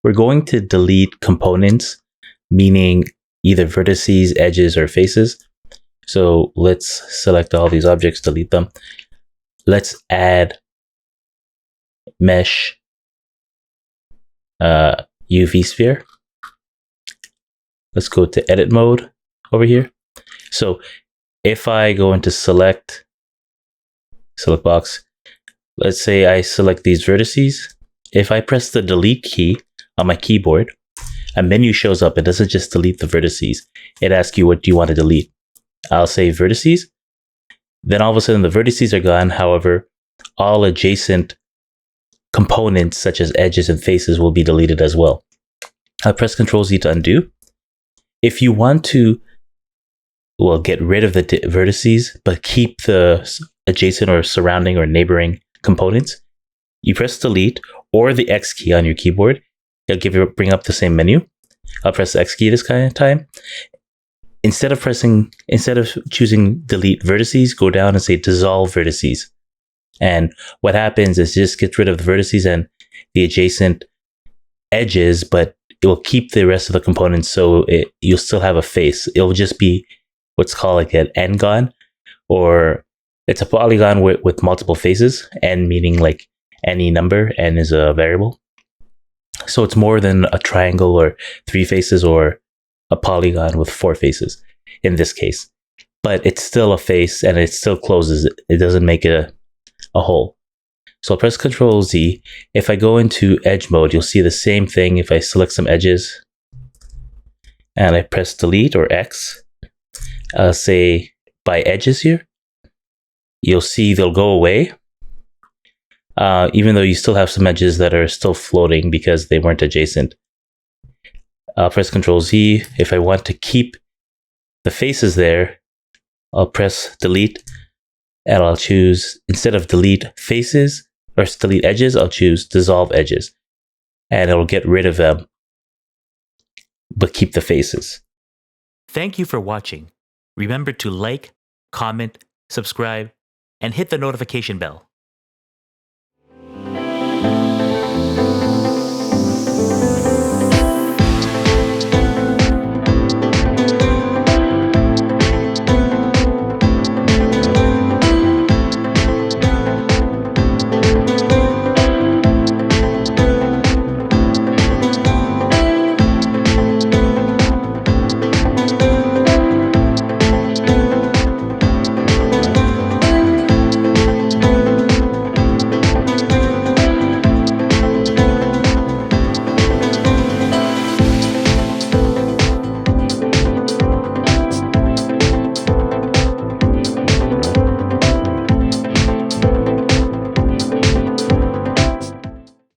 we're going to delete components, meaning either vertices, edges, or faces. So let's select all these objects, delete them. Let's add mesh UV sphere. Let's go to edit mode over here. So if I go into select box, let's say I select these vertices. If I press the delete key on my keyboard, a menu shows up. It doesn't just delete the vertices. It asks you, what do you want to delete? I'll say vertices. Then all of a sudden the vertices are gone. However, all adjacent components such as edges and faces will be deleted as well. I'll press Ctrl Z to undo. If you want to, well, get rid of the vertices, but keep the adjacent or surrounding or neighboring components, you press delete or the X key on your keyboard. It'll bring up the same menu. I'll press the X key this kind of time. Instead of choosing delete vertices, go down and say dissolve vertices. And what happens is it just gets rid of the vertices and the adjacent edges, but it will keep the rest of the components, so you'll still have a face. It'll just be what's called like an n-gon, or it's a polygon with multiple faces, n meaning like any number, n is a variable. So it's more than a triangle or 3 faces or a polygon with 4 faces in this case. But it's still a face and it still closes it. It doesn't make it a hole. So I'll press Ctrl Z. If I go into edge mode, you'll see the same thing. If I select some edges and I press delete or X, say by edges here, you'll see they'll go away. Even though you still have some edges that are still floating because they weren't adjacent. I'll press Ctrl Z. If I want to keep the faces there, I'll press delete and I'll choose, instead of delete faces or delete edges, I'll choose dissolve edges, and it'll get rid of them but keep the faces. Thank you for watching. Remember to like, comment, subscribe, and hit the notification bell.